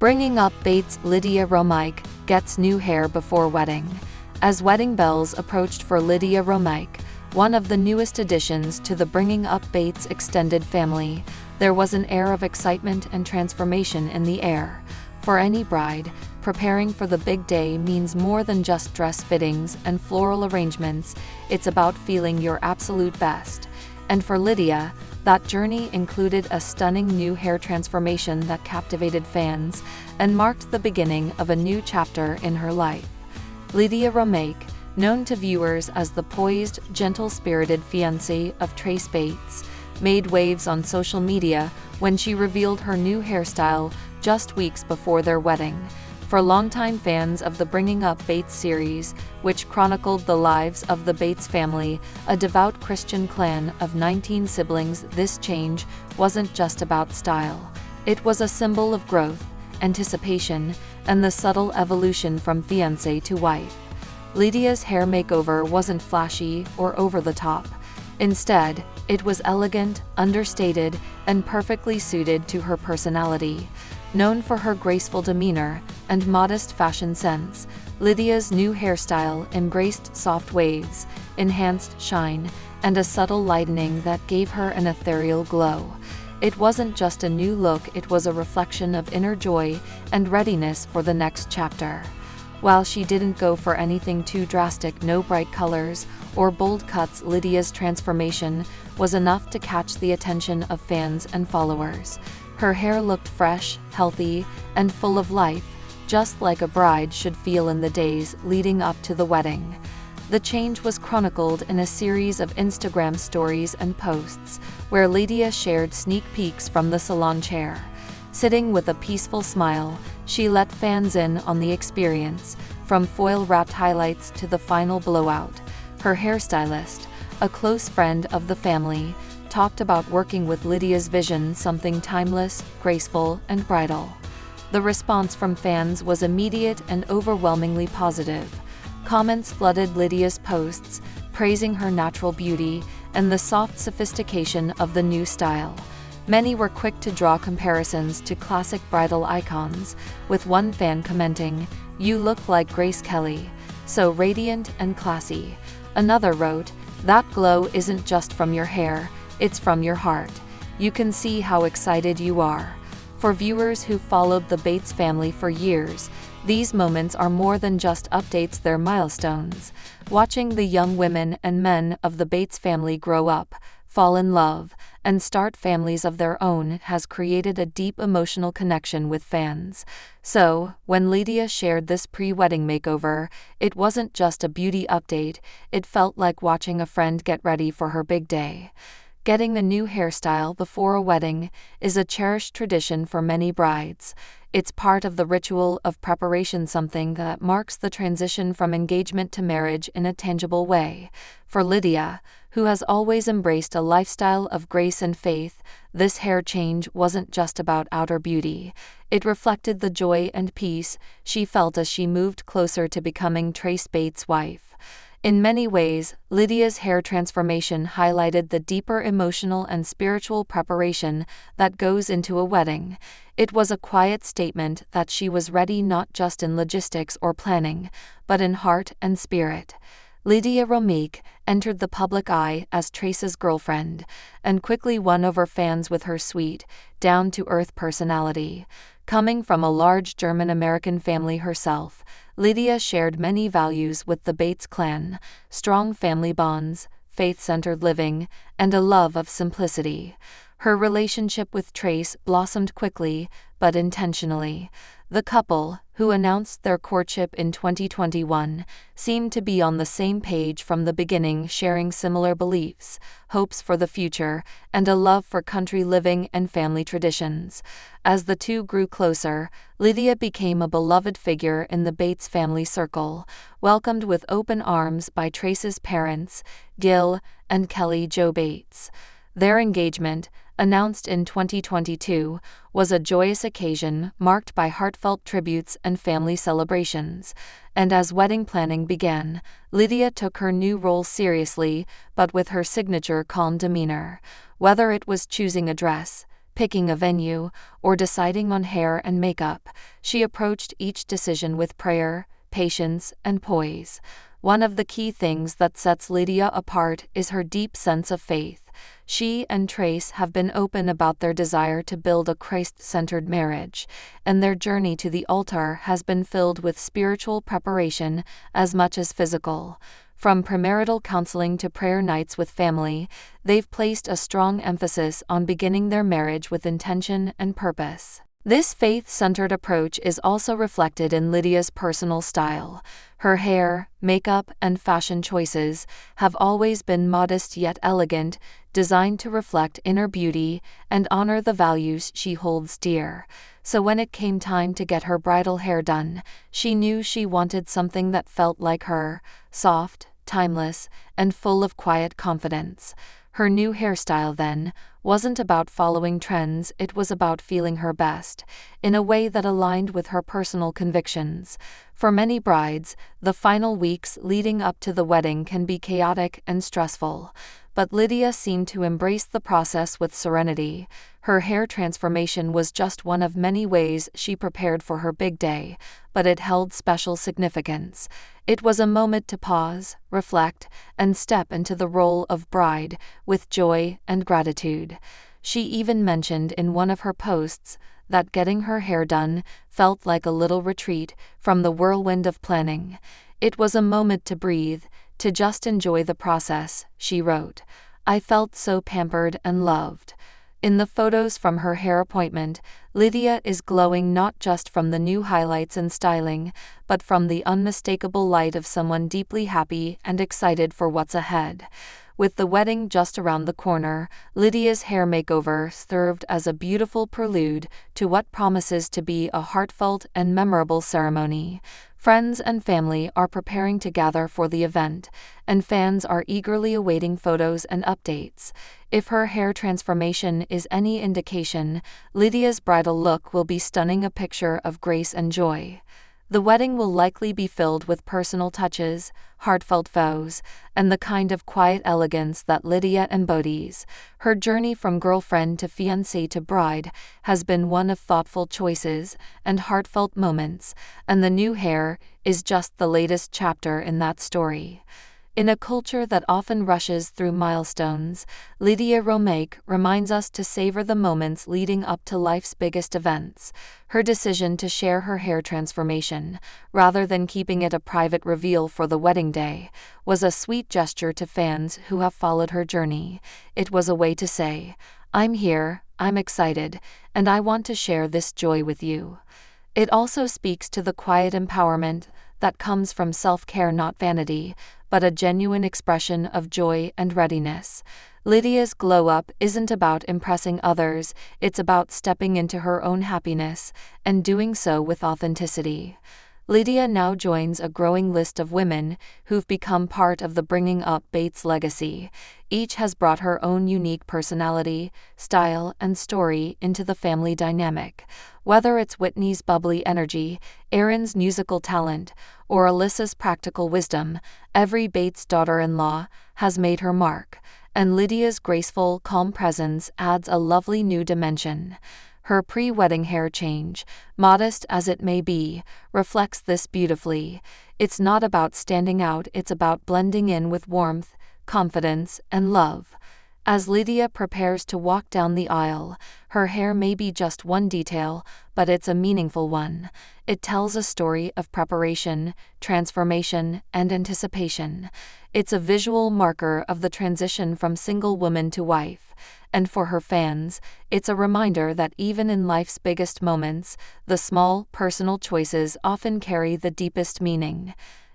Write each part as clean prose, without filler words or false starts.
Bringing up Bates, Lydia Bates gets new hair before wedding. As wedding bells approached for Lydia Bates, one of the newest additions to the Bringing Up Bates extended family, there was an air of excitement and transformation in the air. For any bride, preparing for the big day means more than just dress fittings and floral arrangements. It's about feeling your absolute best. And for Lydia, that journey included a stunning new hair transformation that captivated fans and marked the beginning of a new chapter in her life. Lydia Bates, known to viewers as the poised, gentle-spirited fiancée of Trace Bates, made waves on social media when she revealed her new hairstyle just weeks before their wedding. For longtime fans of the Bringing Up Bates series, which chronicled the lives of the Bates family, a devout Christian clan of 19 siblings, this change wasn't just about style. It was a symbol of growth, anticipation, and the subtle evolution from fiancé to wife. Lydia's hair makeover wasn't flashy or over the top. Instead, it was elegant, understated, and perfectly suited to her personality. Known for her graceful demeanor and modest fashion sense, Lydia's new hairstyle embraced soft waves, enhanced shine, and a subtle lightening that gave her an ethereal glow. It wasn't just a new look, it was a reflection of inner joy and readiness for the next chapter. While she didn't go for anything too drastic, no bright colors or bold cuts, Lydia's transformation was enough to catch the attention of fans and followers. Her hair looked fresh, healthy, and full of life, just like a bride should feel in the days leading up to the wedding. The change was chronicled in a series of Instagram stories and posts, where Lydia shared sneak peeks from the salon chair. Sitting with a peaceful smile, she let fans in on the experience, from foil-wrapped highlights to the final blowout. Her hairstylist, a close friend of the family, talked about working with Lydia's vision, something timeless, graceful, and bridal. The response from fans was immediate and overwhelmingly positive. Comments flooded Lydia's posts, praising her natural beauty and the soft sophistication of the new style. Many were quick to draw comparisons to classic bridal icons, with one fan commenting, "You look like Grace Kelly, so radiant and classy." Another wrote, "That glow isn't just from your hair, it's from your heart. You can see how excited you are." For viewers who followed the Bates family for years, these moments are more than just updates, they're milestones. Watching the young women and men of the Bates family grow up, fall in love, and start families of their own has created a deep emotional connection with fans. So, when Lydia shared this pre-wedding makeover, it wasn't just a beauty update, it felt like watching a friend get ready for her big day. Getting a new hairstyle before a wedding is a cherished tradition for many brides. It's part of the ritual of preparation, something that marks the transition from engagement to marriage in a tangible way. For Lydia, who has always embraced a lifestyle of grace and faith, this hair change wasn't just about outer beauty. It reflected the joy and peace she felt as she moved closer to becoming Trace Bates' wife. In many ways, Lydia's hair transformation highlighted the deeper emotional and spiritual preparation that goes into a wedding. It was a quiet statement that she was ready not just in logistics or planning, but in heart and spirit. Lydia Bates entered the public eye as Trace's girlfriend, and quickly won over fans with her sweet, down-to-earth personality. Coming from a large German-American family herself, Lydia shared many values with the Bates clan: strong family bonds, faith-centered living, and a love of simplicity. Her relationship with Trace blossomed quickly, but intentionally. The couple, who announced their courtship in 2021, seemed to be on the same page from the beginning, sharing similar beliefs, hopes for the future, and a love for country living and family traditions. As the two grew closer, Lydia became a beloved figure in the Bates family circle, welcomed with open arms by Trace's parents, Gil and Kelly Jo Bates. Their engagement, announced in 2022, was a joyous occasion marked by heartfelt tributes and family celebrations. And as wedding planning began, Lydia took her new role seriously, but with her signature calm demeanor. Whether it was choosing a dress, picking a venue, or deciding on hair and makeup, she approached each decision with prayer, patience, and poise. One of the key things that sets Lydia apart is her deep sense of faith. She and Trace have been open about their desire to build a Christ-centered marriage, and their journey to the altar has been filled with spiritual preparation as much as physical. From premarital counseling to prayer nights with family, they've placed a strong emphasis on beginning their marriage with intention and purpose. This faith-centered approach is also reflected in Lydia's personal style. Her hair, makeup, and fashion choices have always been modest yet elegant, designed to reflect inner beauty and honor the values she holds dear. So when it came time to get her bridal hair done, she knew she wanted something that felt like her, soft, timeless, and full of quiet confidence. Her new hairstyle, then, wasn't about following trends, it was about feeling her best, in a way that aligned with her personal convictions. For many brides, the final weeks leading up to the wedding can be chaotic and stressful, but Lydia seemed to embrace the process with serenity. Her hair transformation was just one of many ways she prepared for her big day, but it held special significance. It was a moment to pause, reflect, and step into the role of bride with joy and gratitude. She even mentioned in one of her posts that getting her hair done felt like a little retreat from the whirlwind of planning. It was a moment to breathe, to just enjoy the process, she wrote. I felt so pampered and loved. In the photos from her hair appointment, Lydia is glowing not just from the new highlights and styling, but from the unmistakable light of someone deeply happy and excited for what's ahead. With the wedding just around the corner, Lydia's hair makeover served as a beautiful prelude to what promises to be a heartfelt and memorable ceremony. Friends and family are preparing to gather for the event, and fans are eagerly awaiting photos and updates. If her hair transformation is any indication, Lydia's bridal look will be stunning, a picture of grace and joy. The wedding will likely be filled with personal touches, heartfelt vows, and the kind of quiet elegance that Lydia embodies. Her journey from girlfriend to fiancée to bride has been one of thoughtful choices and heartfelt moments, and the new hair is just the latest chapter in that story. In a culture that often rushes through milestones, Lydia Bates reminds us to savor the moments leading up to life's biggest events. Her decision to share her hair transformation, rather than keeping it a private reveal for the wedding day, was a sweet gesture to fans who have followed her journey. It was a way to say, I'm here, I'm excited, and I want to share this joy with you. It also speaks to the quiet empowerment that comes from self-care, not vanity, but a genuine expression of joy and readiness. Lydia's glow-up isn't about impressing others, it's about stepping into her own happiness, and doing so with authenticity. Lydia now joins a growing list of women who've become part of the Bringing Up Bates legacy. Each has brought her own unique personality, style, and story into the family dynamic. Whether it's Whitney's bubbly energy, Erin's musical talent, or Alyssa's practical wisdom, every Bates daughter-in-law has made her mark, and Lydia's graceful, calm presence adds a lovely new dimension. Her pre-wedding hair change, modest as it may be, reflects this beautifully. It's not about standing out, it's about blending in with warmth, confidence, and love. As Lydia prepares to walk down the aisle, her hair may be just one detail, but it's a meaningful one. It tells a story of preparation, transformation, and anticipation. It's a visual marker of the transition from single woman to wife. And for her fans, it's a reminder that even in life's biggest moments, the small, personal choices often carry the deepest meaning.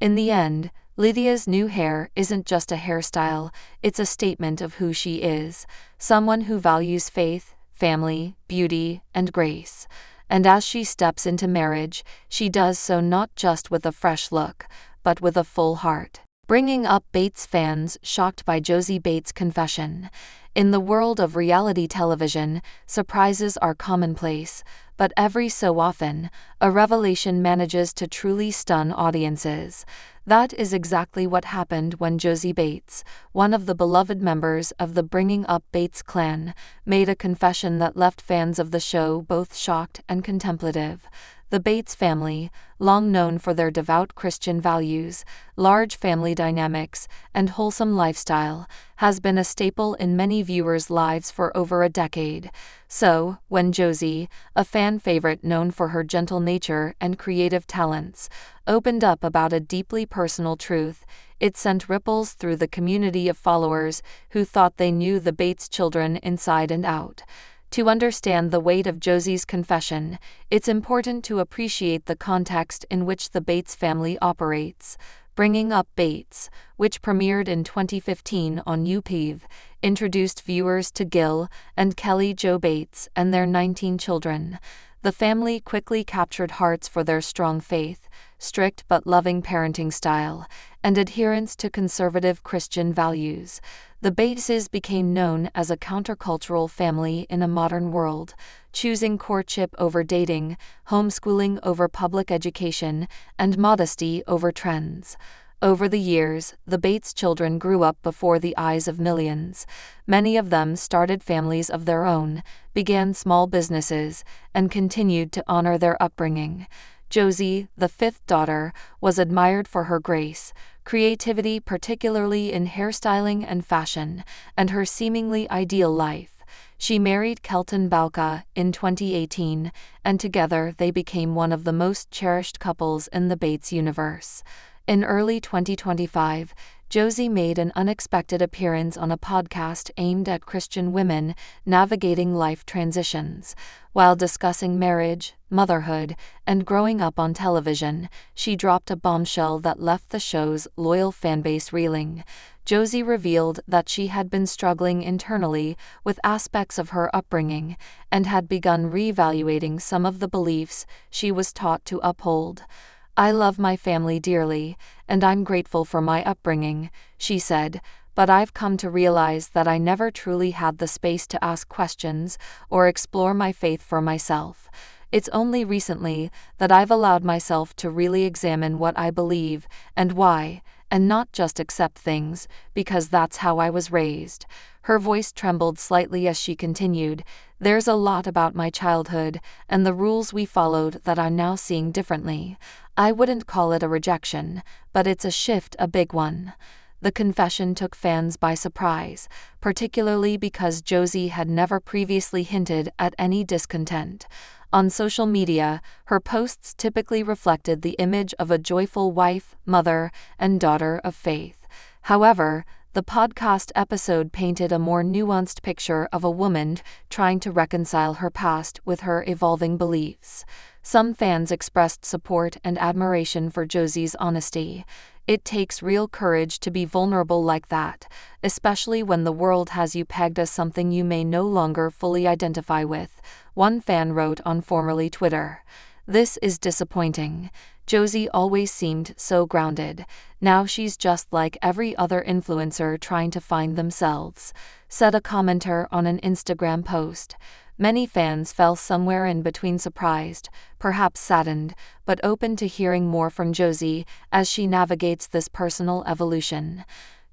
In the end, Lydia's new hair isn't just a hairstyle, it's a statement of who she is, someone who values faith, family, beauty, and grace. And as she steps into marriage, she does so not just with a fresh look, but with a full heart. Bringing Up Bates fans shocked by Josie Bates' confession. In the world of reality television, surprises are commonplace, but every so often, a revelation manages to truly stun audiences. That is exactly what happened when Josie Bates, one of the beloved members of the Bringing Up Bates clan, made a confession that left fans of the show both shocked and contemplative. The Bates family, long known for their devout Christian values, large family dynamics, and wholesome lifestyle, has been a staple in many viewers' lives for over a decade. So, when Josie, a fan favorite known for her gentle nature and creative talents, opened up about a deeply personal truth, it sent ripples through the community of followers who thought they knew the Bates children inside and out. To understand the weight of Josie's confession, it's important to appreciate the context in which the Bates family operates. Bringing Up Bates, which premiered in 2015 on UPtv, introduced viewers to Gil and Kelly Jo Bates and their 19 children. The family quickly captured hearts for their strong faith, strict but loving parenting style, and adherence to conservative Christian values. The Bateses became known as a countercultural family in a modern world, choosing courtship over dating, homeschooling over public education, and modesty over trends. Over the years, the Bates children grew up before the eyes of millions. Many of them started families of their own, began small businesses, and continued to honor their upbringing. Josie, the fifth daughter, was admired for her grace, creativity particularly in hairstyling and fashion, and her seemingly ideal life. She married Kelton Bauca in 2018, and together they became one of the most cherished couples in the Bates universe. In early 2025, Josie made an unexpected appearance on a podcast aimed at Christian women navigating life transitions. While discussing marriage, motherhood, and growing up on television, she dropped a bombshell that left the show's loyal fanbase reeling. Josie revealed that she had been struggling internally with aspects of her upbringing and had begun reevaluating some of the beliefs she was taught to uphold. "I love my family dearly, and I'm grateful for my upbringing," she said, "but I've come to realize that I never truly had the space to ask questions or explore my faith for myself. It's only recently that I've allowed myself to really examine what I believe and why, and not just accept things because that's how I was raised." Her voice trembled slightly as she continued, "There's a lot about my childhood and the rules we followed that I'm now seeing differently. I wouldn't call it a rejection, but it's a shift, a big one." The confession took fans by surprise, particularly because Josie had never previously hinted at any discontent. On social media, her posts typically reflected the image of a joyful wife, mother, and daughter of faith. However, the podcast episode painted a more nuanced picture of a woman trying to reconcile her past with her evolving beliefs. Some fans expressed support and admiration for Josie's honesty. "It takes real courage to be vulnerable like that, especially when the world has you pegged as something you may no longer fully identify with," one fan wrote on formerly Twitter. "This is disappointing. Josie always seemed so grounded. Now she's just like every other influencer trying to find themselves," said a commenter on an Instagram post. Many fans fell somewhere in between, surprised, perhaps saddened, but open to hearing more from Josie as she navigates this personal evolution.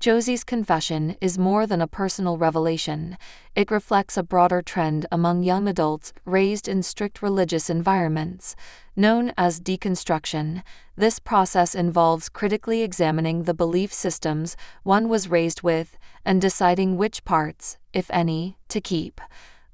Josie's confession is more than a personal revelation. It reflects a broader trend among young adults raised in strict religious environments. Known as deconstruction, this process involves critically examining the belief systems one was raised with and deciding which parts, if any, to keep.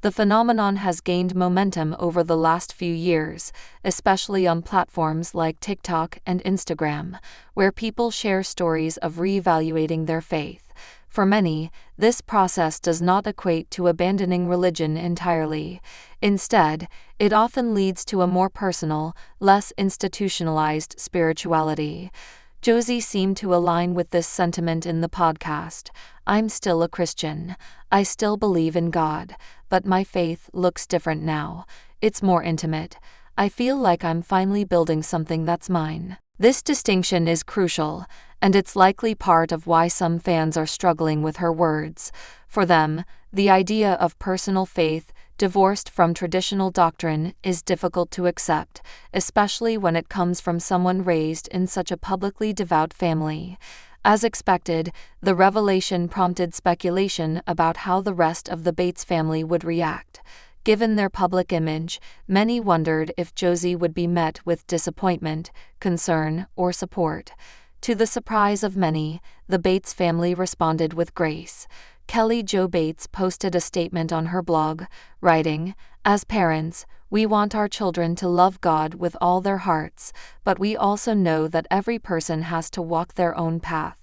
The phenomenon has gained momentum over the last few years, especially on platforms like TikTok and Instagram, where people share stories of reevaluating their faith. For many, this process does not equate to abandoning religion entirely. Instead, it often leads to a more personal, less institutionalized spirituality. Josie seemed to align with this sentiment in the podcast. "I'm still a Christian. I still believe in God, but my faith looks different now. It's more intimate. I feel like I'm finally building something that's mine." This distinction is crucial, and it's likely part of why some fans are struggling with her words. For them, the idea of personal faith divorced from traditional doctrine is difficult to accept, especially when it comes from someone raised in such a publicly devout family. As expected, the revelation prompted speculation about how the rest of the Bates family would react. Given their public image, many wondered if Josie would be met with disappointment, concern, or support. To the surprise of many, the Bates family responded with grace. Kelly Jo Bates posted a statement on her blog, writing, "As parents, we want our children to love God with all their hearts, but we also know that every person has to walk their own path.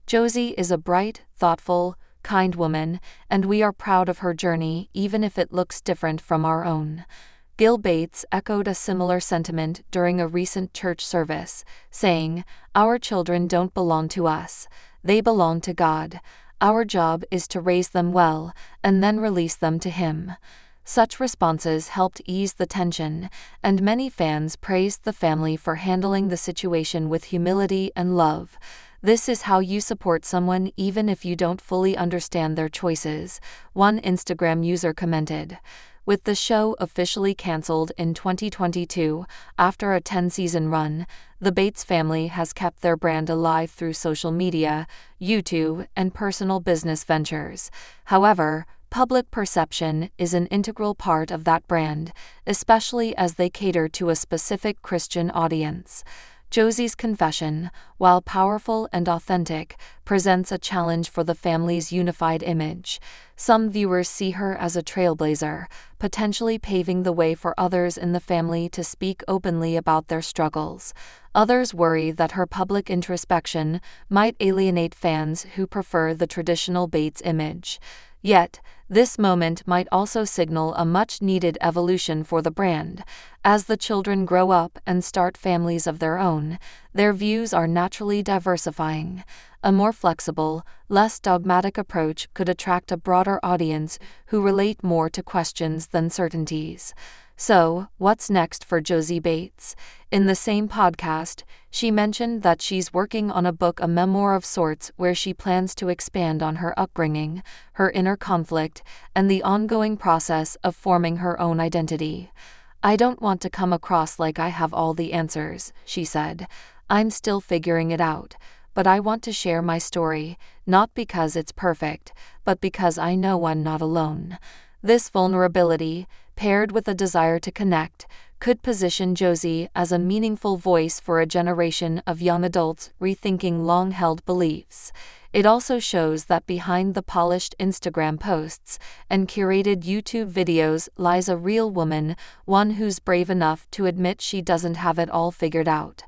Josie is a bright, thoughtful, kind woman, and we are proud of her journey even if it looks different from our own." Gil Bates echoed a similar sentiment during a recent church service, saying, "Our children don't belong to us. They belong to God. Our job is to raise them well, and then release them to Him." Such responses helped ease the tension, and many fans praised the family for handling the situation with humility and love. "This is how you support someone even if you don't fully understand their choices," one Instagram user commented. With the show officially canceled in 2022, after a 10-season run, the Bates family has kept their brand alive through social media, YouTube, and personal business ventures. However, public perception is an integral part of that brand, especially as they cater to a specific Christian audience. Josie's confession, while powerful and authentic, presents a challenge for the family's unified image. Some viewers see her as a trailblazer, potentially paving the way for others in the family to speak openly about their struggles. Others worry that her public introspection might alienate fans who prefer the traditional Bates image. Yet, this moment might also signal a much-needed evolution for the brand. As the children grow up and start families of their own, their views are naturally diversifying. A more flexible, less dogmatic approach could attract a broader audience who relate more to questions than certainties. So, what's next for Josie Bates? In the same podcast, she mentioned that she's working on a book, a memoir of sorts, where she plans to expand on her upbringing, her inner conflict, and the ongoing process of forming her own identity. "I don't want to come across like I have all the answers," she said. "I'm still figuring it out, but I want to share my story, not because it's perfect, but because I know I'm not alone." This vulnerability, paired with a desire to connect, could position Josie as a meaningful voice for a generation of young adults rethinking long-held beliefs. It also shows that behind the polished Instagram posts and curated YouTube videos lies a real woman, one who's brave enough to admit she doesn't have it all figured out.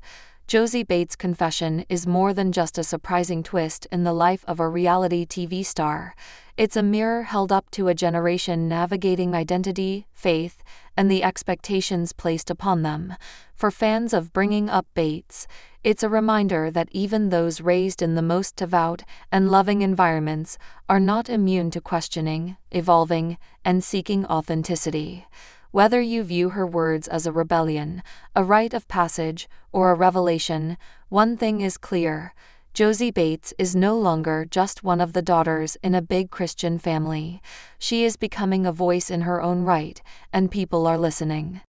Josie Bates' confession is more than just a surprising twist in the life of a reality TV star. It's a mirror held up to a generation navigating identity, faith, and the expectations placed upon them. For fans of Bringing Up Bates, it's a reminder that even those raised in the most devout and loving environments are not immune to questioning, evolving, and seeking authenticity. Whether you view her words as a rebellion, a rite of passage, or a revelation, one thing is clear: Josie Bates is no longer just one of the daughters in a big Christian family. She is becoming a voice in her own right, and people are listening.